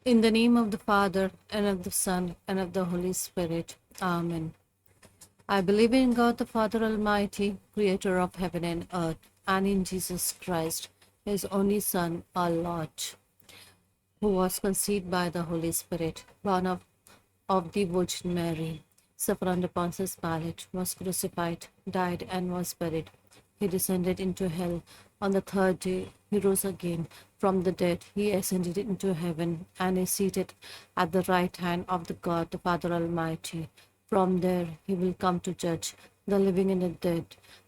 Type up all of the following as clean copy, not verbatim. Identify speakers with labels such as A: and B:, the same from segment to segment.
A: In the name of the Father, and of the Son, and of the Holy Spirit. Amen. I believe in God the Father Almighty, creator of heaven and earth, and in Jesus Christ, his only Son, our Lord, who was conceived by the Holy Spirit, born of the Virgin Mary, suffered under Pontius Pilate, was crucified, died, and was buried. He descended into hell. On the third day, he rose again from the dead. He ascended into heaven and is seated at the right hand of the God, the Father Almighty. From there, he will come to judge the living and the dead.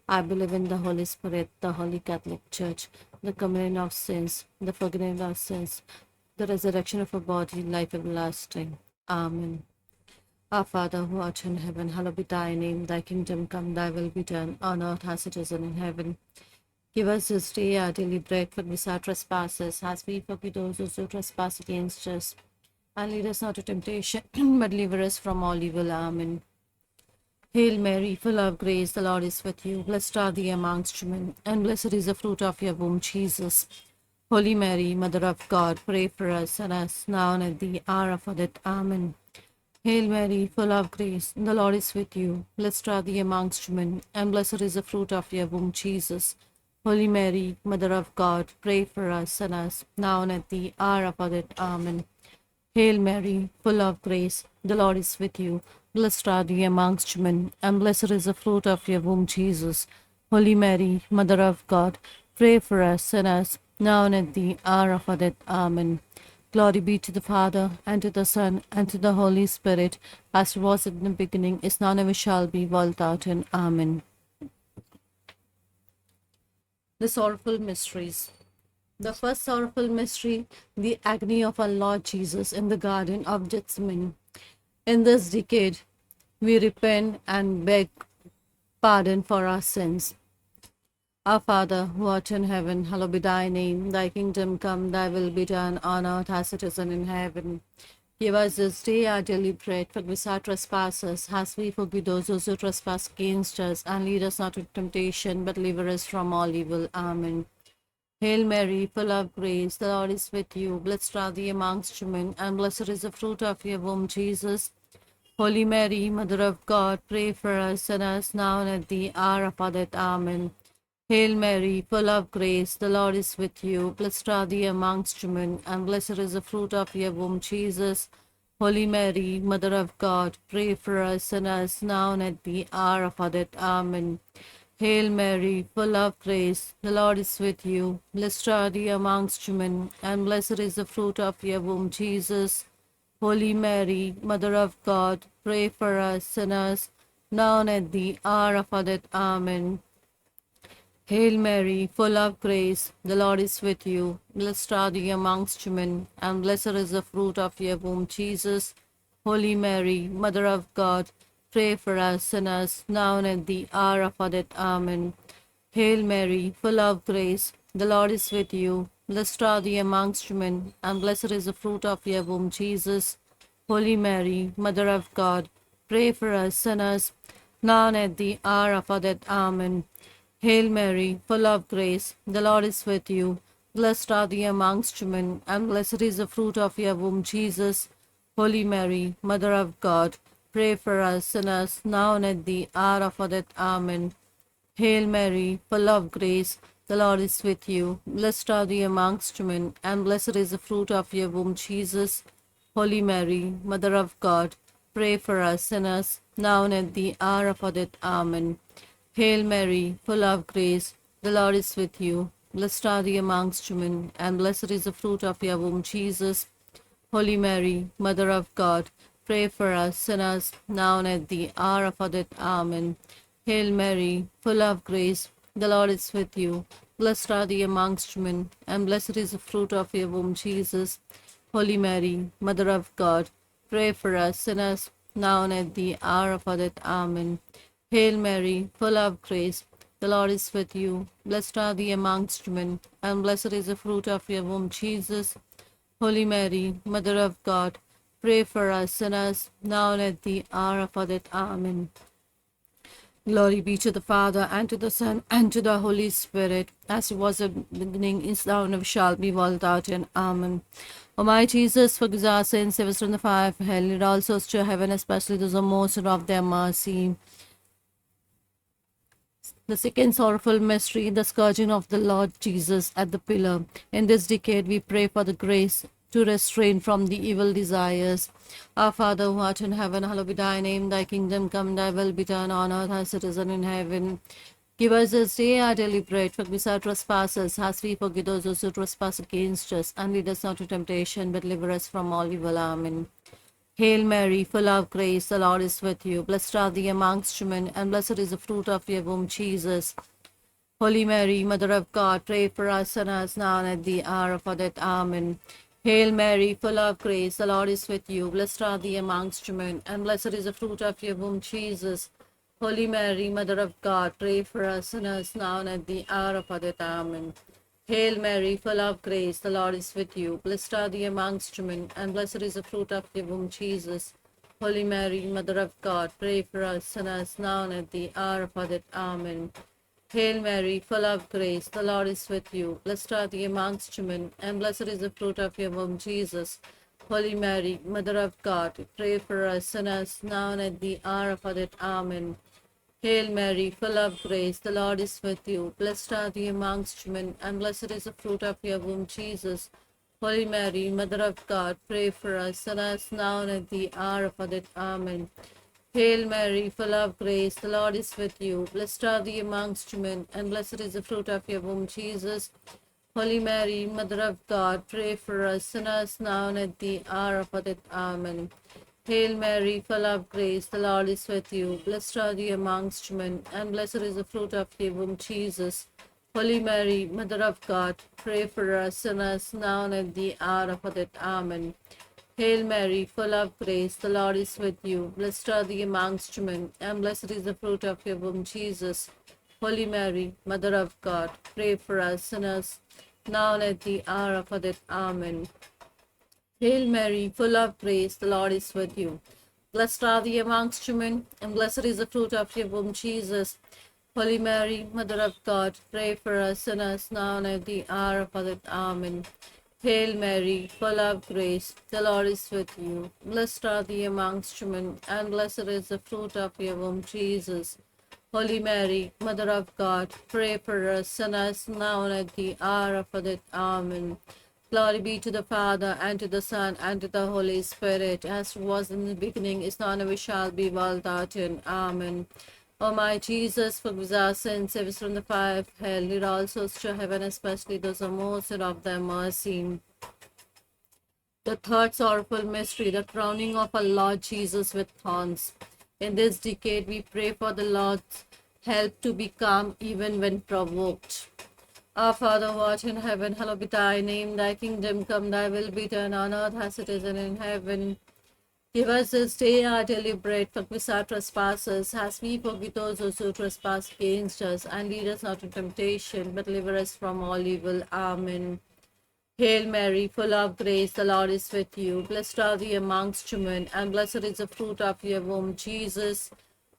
A: I believe in the Holy Spirit, the Holy Catholic Church, the communion of sins, the forgiveness of sins, the resurrection of a body, life everlasting. Amen. Our Father who art in heaven, hallowed be thy name. Thy kingdom come, thy will be done, on earth as it is in heaven. Give us this day our daily bread, forgive our trespasses, as we forgive those who trespass against us. And lead us not to temptation, but deliver us from all evil. Amen. Hail Mary, full of grace, the Lord is with you. Blessed are thee amongst women, and blessed is the fruit of your womb, Jesus. Holy Mary, Mother of God, pray for us sinners, now and at the hour of our death. Amen. Hail Mary, full of grace, the Lord is with you. Blessed are thee amongst women, and blessed is the fruit of your womb, Jesus. Holy Mary, Mother of God, pray for us sinners, now and at the hour of our death. Amen. Hail Mary, full of grace, the Lord is with you. Blessed are thee amongst women, and blessed is the fruit of your womb, Jesus. Holy Mary, Mother of God, pray for us sinners, now and at the hour of our death. Amen. Glory be to the Father, and to the Son, and to the Holy Spirit, as it was in the beginning, is now, and ever shall be, world without end. Amen. The Sorrowful Mysteries. The first sorrowful mystery, the agony of our Lord Jesus in the Garden of Gethsemane. In this decade, we repent and beg pardon for our sins. Our Father, who art in heaven, hallowed be thy name. Thy kingdom come, thy will be done on earth as it is in heaven. Give us this day our daily bread, forgive us our trespasses, as we forgive those who trespass against us, and lead us not into temptation, but deliver us from all evil. Amen. Hail Mary, full of grace, the Lord is with you. Blessed are thee amongst women, and blessed is the fruit of your womb, Jesus. Holy Mary, Mother of God, pray for us sinners, now and at the hour of our death. Amen. Hail Mary, full of grace, the Lord is with you. Blessed are thee amongst women, and blessed is the fruit of your womb, Jesus. Holy Mary, Mother of God, pray for us sinners, now and at the hour of our death. Amen. Hail Mary, full of grace, the Lord is with you. Blessed are thee amongst women, and blessed is the fruit of your womb, Jesus. Holy Mary, Mother of God, pray for us sinners, now and at the hour of our death. Amen. Hail Mary, full of grace, the Lord is with you. Blessed are thee amongst women, and blessed is the fruit of your womb, Jesus. Holy Mary, Mother of God, pray for us sinners, now and at the hour of our death. Amen. Hail Mary, full of grace, the Lord is with you. Blessed are thee amongst women, and blessed is the fruit of your womb, Jesus. Holy Mary, Mother of God, pray for us sinners, now and at the hour of our death. Amen. Hail Mary, full of grace, the Lord is with you. Blessed are thee amongst women, and blessed is the fruit of your womb, Jesus. Holy Mary, Mother of God, pray for us sinners, now and at the hour of our death. Amen. Hail Mary, full of grace, the Lord is with you. Blessed are thee amongst women, and blessed is the fruit of your womb, Jesus. Holy Mary, Mother of God, pray for us sinners, now and at the hour of our death. Amen. Hail Mary, full of grace, the Lord is with you. Blessed are thee amongst women, and blessed is the fruit of your womb, Jesus. Holy Mary, Mother of God, pray for us sinners, now and at the hour of our death. Amen. Hail Mary, full of grace, the Lord is with you. Blessed are thee amongst women, and blessed is the fruit of your womb, Jesus. Holy Mary, Mother of God, pray for us sinners, now and at the hour of our death. Amen. Hail Mary, full of grace, the Lord is with you. Blessed are thee amongst women, and blessed is the fruit of your womb, Jesus. Holy Mary, Mother of God, pray for us sinners, now and at the hour of our death. Amen. Glory be to the Father, and to the Son, and to the Holy Spirit, as it was in the beginning, is now, and ever shall be, world without end. Amen. O my Jesus, forgive our sins, save us from the fire of hell, lead all souls to heaven, especially those who are most in need of their mercy. The second sorrowful mystery, the scourging of the Lord Jesus at the pillar. In this decade, we pray for the grace to restrain from the evil desires. Our Father who art in heaven, hallowed be thy name. Thy kingdom come, thy will be done on earth as it is in heaven. Give us this day our daily bread. Forgive us our trespasses, as we forgive those who trespass against us. And lead us not to temptation, but deliver us from all evil. Amen. Hail Mary, full of grace, the Lord is with you. Blessed are thee amongst women, and blessed is the fruit of your womb, Jesus. Holy Mary, Mother of God, pray for us sinners now and at the hour of our death. Amen. Hail Mary, full of grace, the Lord is with you. Blessed are thee amongst women, and blessed is the fruit of your womb, Jesus. Holy Mary, Mother of God, pray for us sinners now and at the hour of our death. Amen. Hail Mary, full of grace, the Lord is with you. Blessed are thee amongst women, and blessed is the fruit of your womb, Jesus. Holy Mary, Mother of God, pray for us sinners now and at the hour of our death. Amen. Hail Mary, full of grace, the Lord is with you. Blessed are thee amongst women, and blessed is the fruit of your womb, Jesus. Holy Mary, Mother of God, pray for us sinners now and at the hour of our death. Amen. Hail Mary, full of grace, the Lord is with you. Blessed are thee amongst women, and blessed is the fruit of your womb, Jesus. Holy Mary, Mother of God, pray for us sinners now and at the hour of our death. Amen. Hail Mary, full of grace, the Lord is with you. Blessed are thee amongst women, and blessed is the fruit of your womb, Jesus. Holy Mary, Mother of God, pray for us sinners now and at the hour of our death. Amen. Hail Mary, full of grace, the Lord is with you. Blessed are thee amongst women, and blessed is the fruit of your womb, Jesus. Holy Mary, Mother of God, pray for us sinners now and at the hour of our death. Amen. Hail Mary, full of grace, the Lord is with you. Blessed are thee amongst women, and blessed is the fruit of your womb, Jesus. Holy Mary, Mother of God, pray for us sinners, now and at the hour of our death. Amen. Hail Mary, full of grace, the Lord is with you. Blessed are thee amongst women, and blessed is the fruit of your womb, Jesus. Holy Mary, Mother of God, pray for us sinners, now and at the hour of our death. Amen. Hail Mary, full of grace, the Lord is with you. Blessed are thee amongst women, and blessed is the fruit of your womb, Jesus. Holy Mary, Mother of God, pray for us sinners now and at the hour of our death. Amen. Glory be to the Father, and to the Son, and to the Holy Spirit, as it was in the beginning, is now, and ever shall be, world without end. Amen. O my Jesus, forgive our sins, save us from the fire of hell, lead all souls to heaven, especially those who are most in need of thy mercy. The third sorrowful mystery, the crowning of our Lord Jesus with thorns. In this decade, we pray for the Lord's help to be calm even when provoked. Our Father who art in heaven, hallowed be thy name. Thy kingdom come, thy will be done on earth as it is in heaven. Give us this day our daily bread. Forgive us our trespasses, as we forgive those who trespass against us. And lead us not into temptation, but deliver us from all evil. Amen. Hail Mary, full of grace, the Lord is with you. Blessed are thee amongst women, and blessed is the fruit of your womb, Jesus.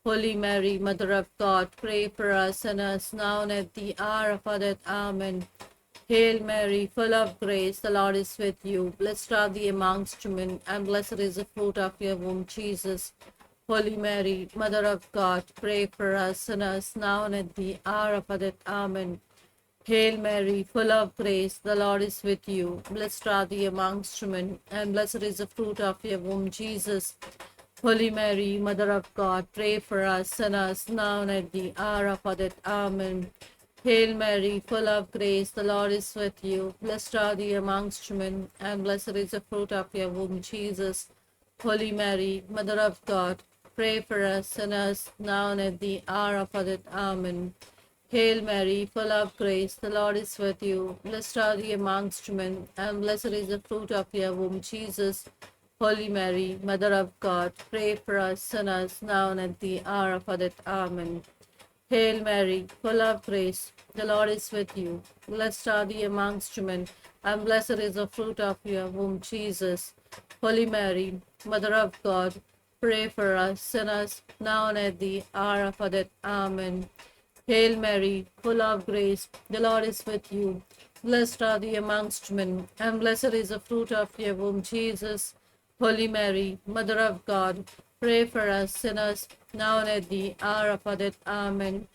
A: Holy Mary, Mother of God, pray for us sinners now and at the hour of our death. Amen. Hail Mary, full of grace, the Lord is with you. Blessed are thee amongst women, and blessed is the fruit of your womb, Jesus. Holy Mary, Mother of God, pray for us sinners now and at the hour of our death. Amen. Hail Mary, full of grace, the Lord is with you. Blessed are thee amongst women, and blessed is the fruit of your womb, Jesus. Holy Mary, Mother of God, pray for us sinners now and at the hour of our death. Amen. Hail Mary, full of grace, the Lord is with you. Blessed are thee amongst women, and blessed is the fruit of your womb, Jesus. Holy Mary, Mother of God, pray for us sinners now and at the hour of our death. Amen. Hail Mary, full of grace, the Lord is with you. Blessed are thee amongst women, and blessed is the fruit of your womb, Jesus. Holy Mary, Mother of God, pray for us sinners now and at the hour of our death. Amen. Hail Mary, full of grace, the Lord is with you. Blessed are thee amongst women, and blessed is the fruit of your womb, Jesus. Holy Mary, Mother of God, pray for us sinners, now and at the hour of our death. Amen. Hail Mary, full of grace, the Lord is with you. Blessed are thou amongst men, and blessed is the fruit of your womb, Jesus. Holy Mary, Mother of God, pray for us sinners, now and at the hour of our death. Amen.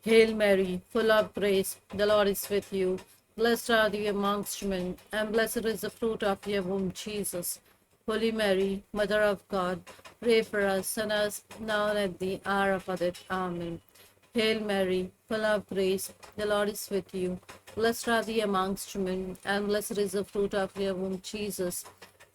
A: Hail Mary, full of grace, the Lord is with you. Blessed are thou amongst men, and blessed is the fruit of your womb, Jesus. Holy Mary, Mother of God, pray for us sinners, now and at the hour of our death. Amen. Hail Mary, full of grace, the Lord is with you. Blessed are thou amongst men, and blessed is the fruit of your womb, Jesus.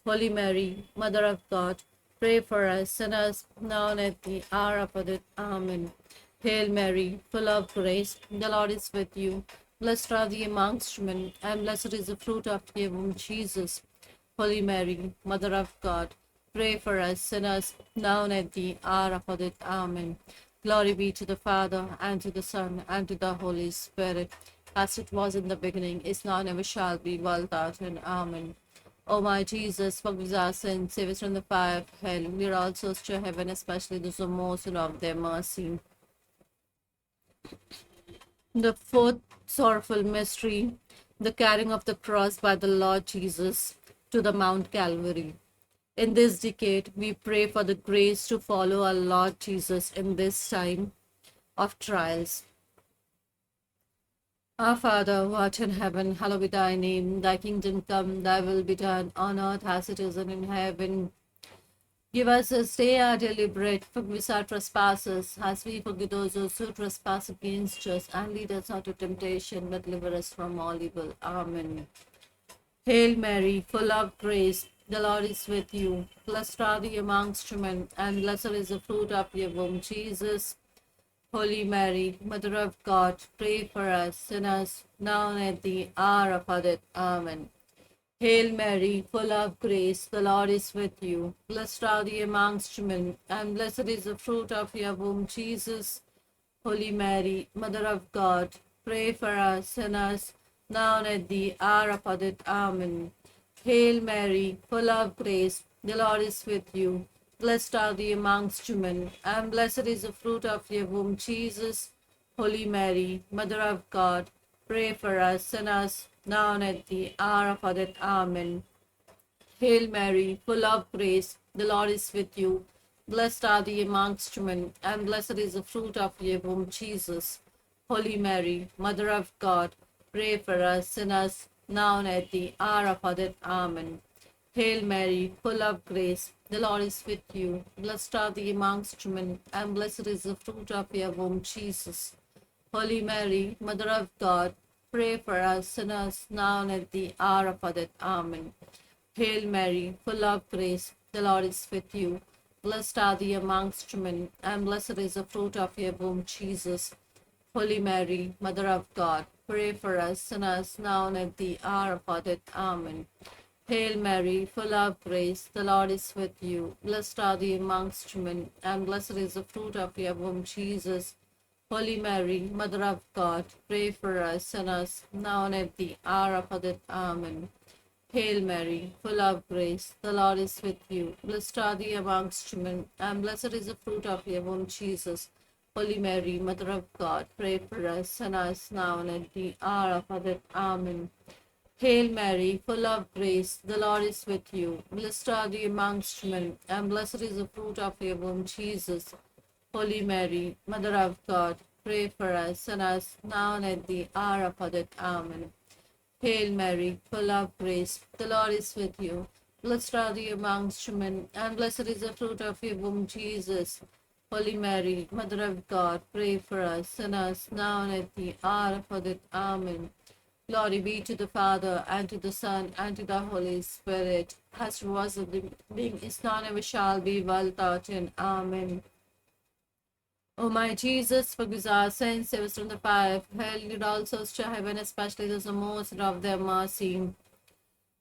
A: Holy Mary, Mother of God, pray for us sinners, now and at the hour of our death. Amen. Hail Mary, full of grace, the Lord is with you. Blessed are thou amongst men, and blessed is the fruit of your womb, Jesus. Holy Mary, Mother of God, pray for us sinners, now and at the hour of our death. Amen. Glory be to the Father, and to the Son, and to the Holy Spirit, as it was in the beginning, is now, and ever shall be, world without end. Amen. O my Jesus, forgive us our sins, save us from the fire of hell. Lead all souls to heaven, especially those who most love their mercy. The fourth sorrowful mystery, the carrying of the cross by the Lord Jesus to the Mount Calvary. In this decade, we pray for the grace to follow our Lord Jesus in this time of trials. Our Father, who art in heaven, hallowed be thy name. Thy kingdom come, thy will be done on earth as it is in heaven. Give us this day our daily bread. Forgive us our trespasses, as we forgive those who trespass against us. And lead us not to temptation, but deliver us from all evil. Amen. Hail Mary, full of grace, the Lord is with you. Blessed are thou amongst women, and blessed is the fruit of your womb, Jesus. Holy Mary, Mother of God, pray for us sinners, now and at the hour of our death. Amen. Hail Mary, full of grace, the Lord is with you. Blessed are thou amongst women, and blessed is the fruit of your womb, Jesus. Holy Mary, Mother of God, pray for us sinners, now and at the hour of our death. Amen. Hail Mary, full of grace, the Lord is with you. Blessed are thou amongst women, and blessed is the fruit of your womb, Jesus. Holy Mary, Mother of God, pray for us sinners, now and at the hour of our death. Amen. Hail Mary, full of grace, the Lord is with you. Blessed are thou amongst women, and blessed is the fruit of your womb, Jesus. Holy Mary, Mother of God, pray for us sinners, now and at the hour of our death. Amen. Hail Mary, full of grace, the Lord is with you. Blessed are thou amongst women, and blessed is the fruit of your womb, Jesus. Holy Mary, Mother of God, pray for us sinners, now and at the hour of our death. Amen. Hail Mary, full of grace, the Lord is with you. Blessed are thou amongst women, and blessed is the fruit of your womb, Jesus. Holy Mary, Mother of God, pray for us sinners, now and at the hour of our death. Amen. Hail Mary, full of grace, the Lord is with you. Blessed are thou amongst women, and blessed is the fruit of your womb, Jesus. Holy Mary, Mother of God, pray for us sinners, now and at the hour of our death. Amen. Hail Mary, full of grace, the Lord is with you. Blessed are thou amongst women, and blessed is the fruit of your womb, Jesus. Holy Mary, Mother of God, pray for us sinners, now and at the hour of our death. Amen. Hail Mary, full of grace, the Lord is with you. Blessed are thou amongst women, and blessed is the fruit of your womb, Jesus. Holy Mary, Mother of God, pray for us sinners, now and at the hour of our death. Amen. Hail Mary, full of grace, the Lord is with you. Blessed are thou amongst women, and blessed is the fruit of your womb, Jesus. Holy Mary, Mother of God, pray for us sinners, now and at the hour of our death. Amen. Glory be to the Father, and to the Son, and to the Holy Spirit, as it was in the beginning, is now, and ever shall be, world without end. Amen. O my Jesus, forgive our sins, save us from the fire of hell, lead all souls to heaven, especially those who most of their mercy.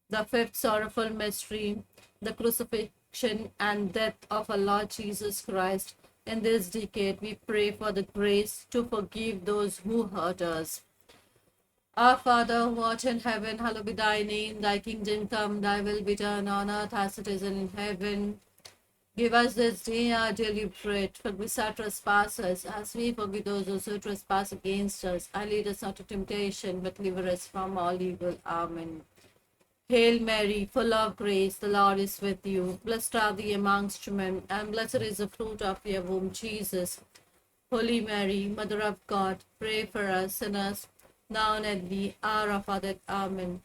A: The fifth sorrowful mystery, the crucifixion and death of our Lord Jesus Christ. In this decade, we pray for the grace to forgive those who hurt us. Our Father, who art in heaven, hallowed be thy name. Thy kingdom come, thy will be done on earth as it is in heaven. Give us this day our daily bread. Forgive our trespasses, as we forgive those who trespass against us. And lead us not to temptation, but deliver us from all evil. Amen. Hail Mary, full of grace, the Lord is with you. Blessed are thee amongst women, and blessed is the fruit of your womb, Jesus. Holy Mary, Mother of God, pray for us sinners, now and at the hour of our death. Amen.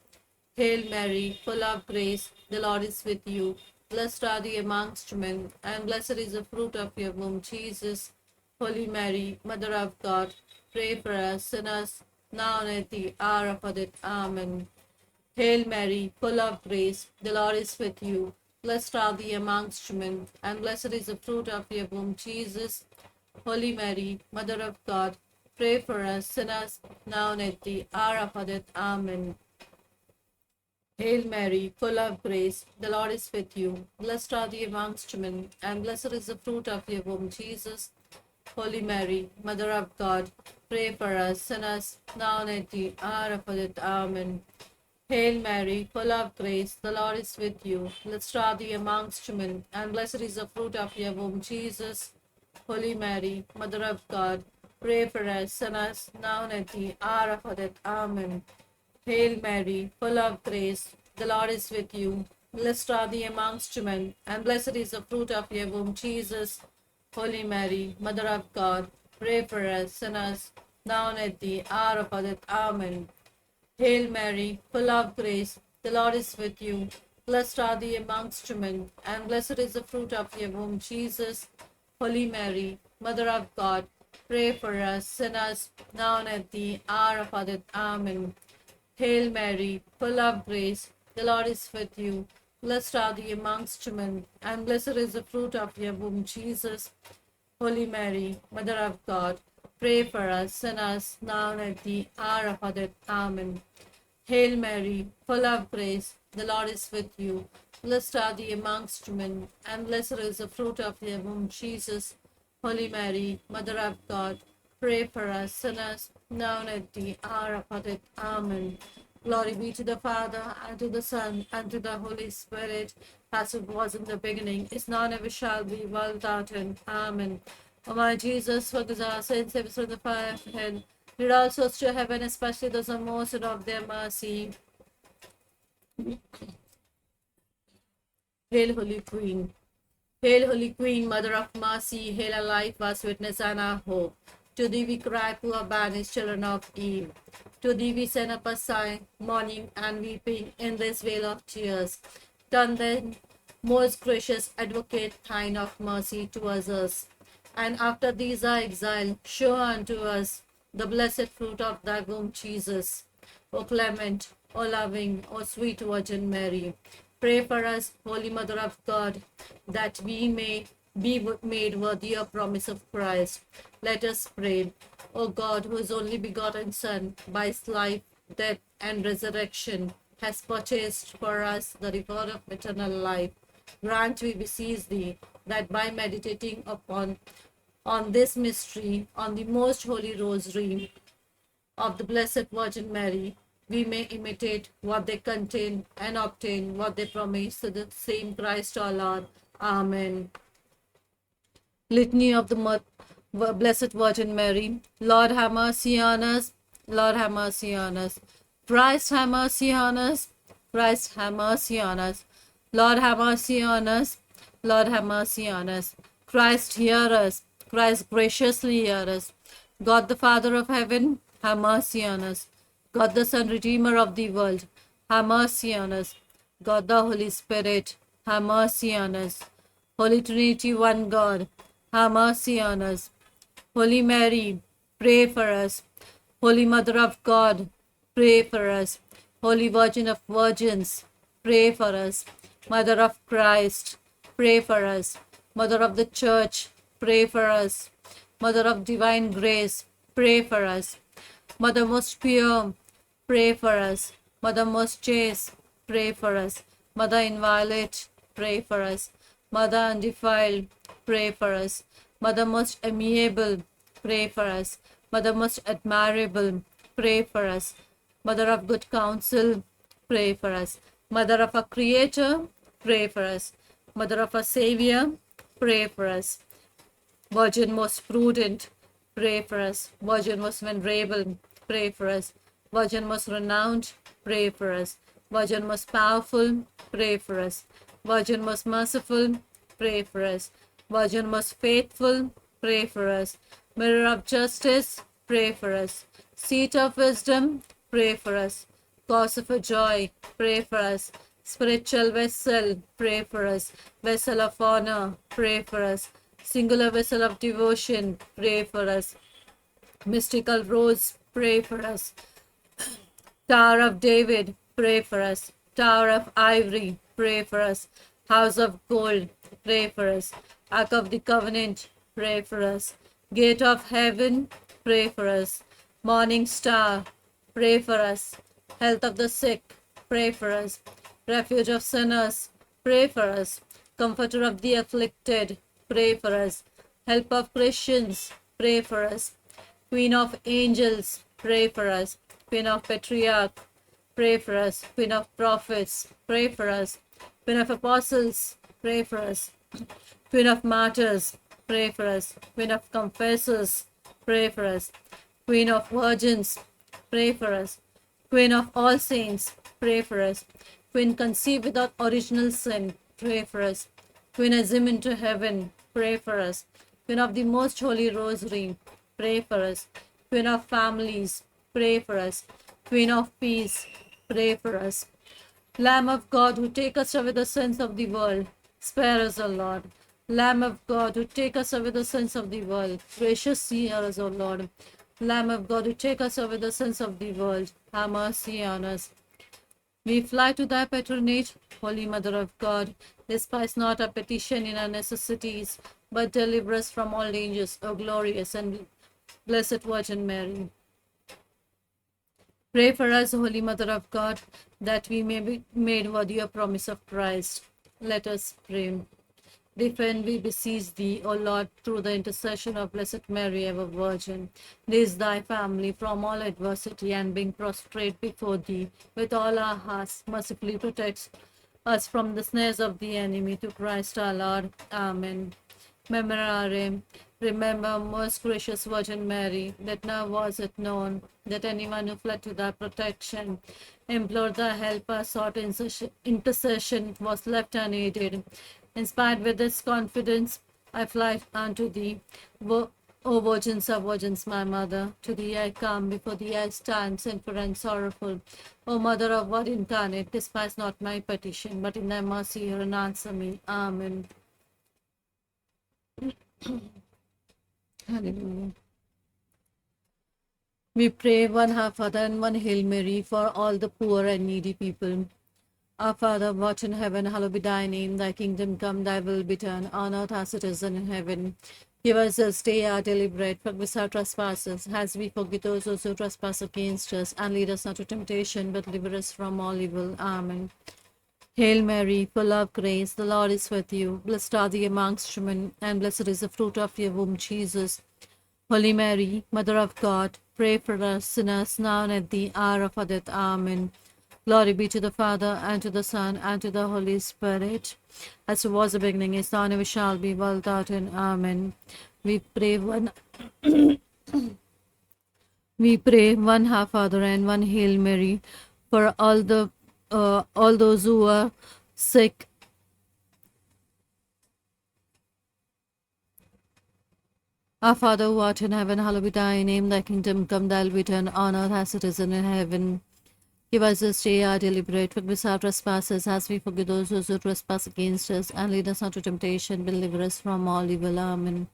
A: Hail Mary, full of grace, the Lord is with you. Blessed are thee amongst women, and blessed is the fruit of your womb, Jesus. Holy Mary, Mother of God, pray for us sinners, now and at the hour of our death. Amen. Hail Mary, full of grace, the Lord is with you. Blessed are thee amongst women, and blessed is the fruit of your womb, Jesus. Holy Mary, Mother of God, pray for us sinners, now and at the hour of our death. Amen. Hail Mary, full of grace, the Lord is with you. Blessed are thee amongst women, and blessed is the fruit of your womb, Jesus. Holy Mary, Mother of God, pray for us sinners, now and at the hour of our death. Amen. Hail Mary, full of grace, the Lord is with you. Blessed are thee amongst women, and blessed is the fruit of your womb, Jesus. Holy Mary, Mother of God, pray for us sinners, now and at the hour of our death. Amen. Hail Mary, full of grace, the Lord is with you. Blessed are thee amongst women, and blessed is the fruit of your womb, Jesus. Holy Mary, Mother of God, pray for us sinners, now and at the hour of our death. Amen. Hail Mary, full of grace, the Lord is with you. Blessed are thee amongst women, and blessed is the fruit of your womb, Jesus. Holy Mary, Mother of God, pray for us sinners, now and at the hour of our death. Amen. Hail Mary, full of grace, the Lord is with you. Blessed are thee amongst women, and blessed is the fruit of your womb, Jesus. Holy Mary, Mother of God, pray for us sinners, now and at the hour of our death. Amen. Hail Mary, full of grace, the Lord is with you. Blessed are thee amongst women, and blessed is the fruit of your womb, Jesus. Holy Mary, Mother of God, pray for us sinners, now and at the hour of our death. Amen. Glory be to the Father, and to the Son, and to the Holy Spirit, as it was in the beginning, is now, and ever shall be, world without end. Amen. O my Jesus, forgive our sins, save us from the fire of hell. Lead all souls to heaven, especially those who most in of their mercy. Hail, Holy Queen. Hail, Holy Queen, Mother of Mercy. Hail, our life, our sweetness, and our hope. To thee we cry, poor banished children of Eve. To thee we send up a sigh, mourning and weeping in this vale of tears. Turn then, most gracious Advocate, thine of mercy towards us. And after these our exile, show unto us the blessed fruit of thy womb, Jesus. O clement, O loving, O sweet Virgin Mary, pray for us, Holy Mother of God, that we may be made worthy of promise of Christ. Let us pray. O God, whose only begotten Son, by his life, death, and resurrection, has purchased for us the reward of eternal life, grant, we beseech thee, that by meditating on this mystery, on the most holy rosary of the Blessed Virgin Mary, we may imitate what they contain and obtain what they promise through the same Christ our Lord. Amen. Litany of the Blessed Virgin Mary. Lord, have mercy on us. Lord, have mercy on us. Christ, have mercy on us. Christ, have mercy on us. Lord, have mercy on us. Lord, have mercy on us. Christ, hear us. Christ, graciously hear us. God, the Father of heaven, have mercy on us. God, the Son, Redeemer of the world, have mercy on us. God, the Holy Spirit, have mercy on us. Holy Trinity, one God, have mercy on us. Holy Mary, pray for us. Holy Mother of God, pray for us. Holy Virgin of Virgins, pray for us. Mother of Christ, pray for us. Mother of the Church, pray for us. Mother of Divine Grace, pray for us. Mother most pure, pray for us. Mother most chaste, pray for us. Mother inviolate, pray for us. Mother undefiled, pray for us. Mother most amiable, pray for us. Mother most admirable, pray for us. Mother of good counsel, pray for us. Mother of our Creator, pray for us. Mother of our Savior, pray for us. Virgin most prudent, pray for us. Virgin most venerable, pray for us. Virgin most renowned, pray for us. Virgin most powerful, pray for us. Virgin most merciful, pray for us. Virgin most faithful, pray for us. Mirror of justice, pray for us. Seat of wisdom, pray for us. Cause of a joy, pray for us. Spiritual vessel, pray for us. Vessel of honor, pray for us. Singular vessel of devotion, pray for us. Mystical rose, pray for us. Tower of David, pray for us. Tower of ivory, pray for us. House of gold, pray for us. Ark of the covenant, pray for us. Gate of heaven, pray for us. Morning star, pray for us. Health of the sick, pray for us. Refuge of sinners, pray for us. Comforter of the afflicted, pray for us. Help of Christians, pray for us. Queen of angels, pray for us. Queen of patriarch, pray for us. Queen of prophets, pray for us. Queen of apostles, pray for us. Queen of martyrs, pray for us. Queen of confessors, pray for us. Queen of virgins, pray for us. Queen of all saints, pray for us. Queen conceived without original sin, pray for us. Queen assumed into heaven, pray for us. Queen of the most holy rosary, pray for us. Queen of families, pray for us. Queen of peace, pray for us. Lamb of God, who take us away the sins of the world, spare us, O Lord. Lamb of God, who take us away the sins of the world, graciously hear us, O Lord. Lamb of God, who take us away the sins of the world, have mercy on us. We fly to thy patronage, Holy Mother of God. Despise not our petition in our necessities, but deliver us from all dangers, O glorious and blessed Virgin Mary. Pray for us, Holy Mother of God, that we may be made worthy of promise of Christ. Let us pray. Defend, we beseech thee, O Lord, through the intercession of Blessed Mary, ever Virgin, this thy family from all adversity, and being prostrate before thee with all our hearts, mercifully protect us from the snares of the enemy, through Christ our Lord. Amen. Memorare, remember, most gracious Virgin Mary, that now was it known that anyone who fled to thy protection, implored thy help, or sought intercession, was left unaided. Inspired with this confidence, I fly unto thee. O Virgins of Virgins, my mother, to thee I come, before thee I stand, sinful and sorrowful. O Mother of God incarnate, despise not my petition, but in thy mercy hear and answer me. Amen. Hallelujah. We pray one Our Father and one Hail Mary for all the poor and needy people. Our Father, who art in heaven, hallowed be thy name. Thy kingdom come, thy will be done, on earth as it is in heaven. Give us this day our daily bread, forgive us our trespasses, as we forgive those who trespass against us, and lead us not to temptation, but deliver us from all evil. Amen. Hail Mary, full of grace, the Lord is with you. Blessed are thee amongst women, and blessed is the fruit of your womb, Jesus. Holy Mary, Mother of God, pray for us sinners, now and at the hour of our death. Amen. Glory be to the Father, and to the Son, and to the Holy Spirit, as it was in the beginning, is now, and ever shall be, world without end. Amen. We pray one Our Father and one Hail Mary for all those who are sick. Our Father who art in heaven, hallowed be thy name. Thy kingdom come, thy will be done on earth as it is in heaven. Give us this day our daily bread, forgive us our trespasses, as we forgive those who trespass against us, and lead us not to temptation, but deliver us from all evil. Amen.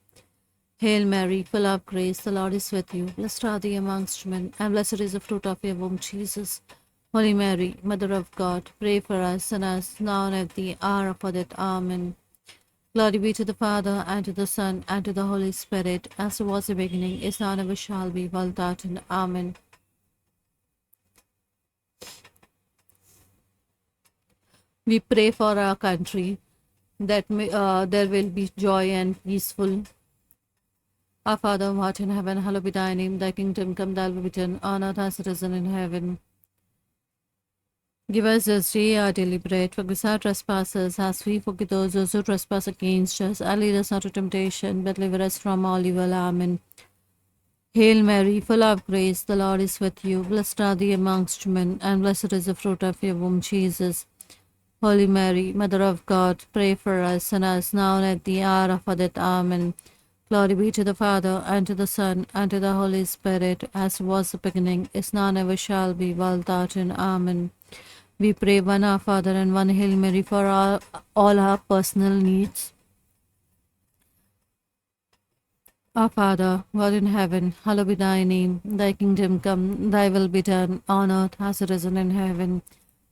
A: Hail Mary, full of grace, the Lord is with you. Blessed are thee amongst men, and blessed is the fruit of your womb, Jesus. Holy Mary, Mother of God, pray for us sinners, now and at the hour of our death. Amen. Glory be to the Father, and to the Son, and to the Holy Spirit, as it was in the beginning, is now, and ever shall be, world without end. Amen. We pray for our country, that there will be joy and peaceful. Our Father who art in heaven, hallowed be thy name. Thy kingdom come, thy will be done on earth as it is in heaven. Give us this day our daily bread. Forgive us our trespasses, as we forgive those who trespass against us. And lead us not to temptation, but deliver us from all evil. Amen. Hail Mary, full of grace, the Lord is with you. Blessed are thee amongst women, and blessed is the fruit of your womb, Jesus. Holy Mary, Mother of God, pray for us sinners now and at the hour of our death. Amen. Glory be to the Father, and to the Son, and to the Holy Spirit, as was the beginning, is now, and ever shall be, world without end. Amen. We pray one Our Father and one Hail Mary for all our personal needs. Our Father, who art in heaven, hallowed be thy name. Thy kingdom come, thy will be done, on earth as it is in heaven.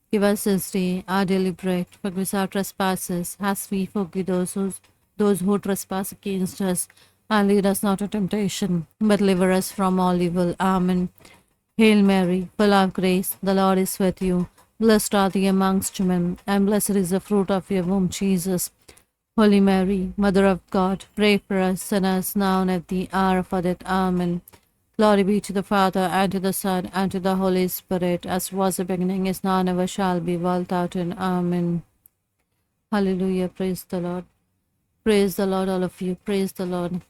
A: Give us this day our daily bread. Forgive us our trespasses, as we forgive those who trespass against us. And lead us not to temptation, but deliver us from all evil. Amen. Hail Mary, full of grace, the Lord is with you. Blessed are thee amongst women, and blessed is the fruit of your womb, Jesus. Holy Mary, Mother of God, pray for us sinners now and at the hour of our death. Amen. Glory be to the Father, and to the Son, and to the Holy Spirit, as was the beginning, is now, and ever shall be, world without end. Amen. Hallelujah. Praise the Lord. Praise the Lord, all of you. Praise the Lord.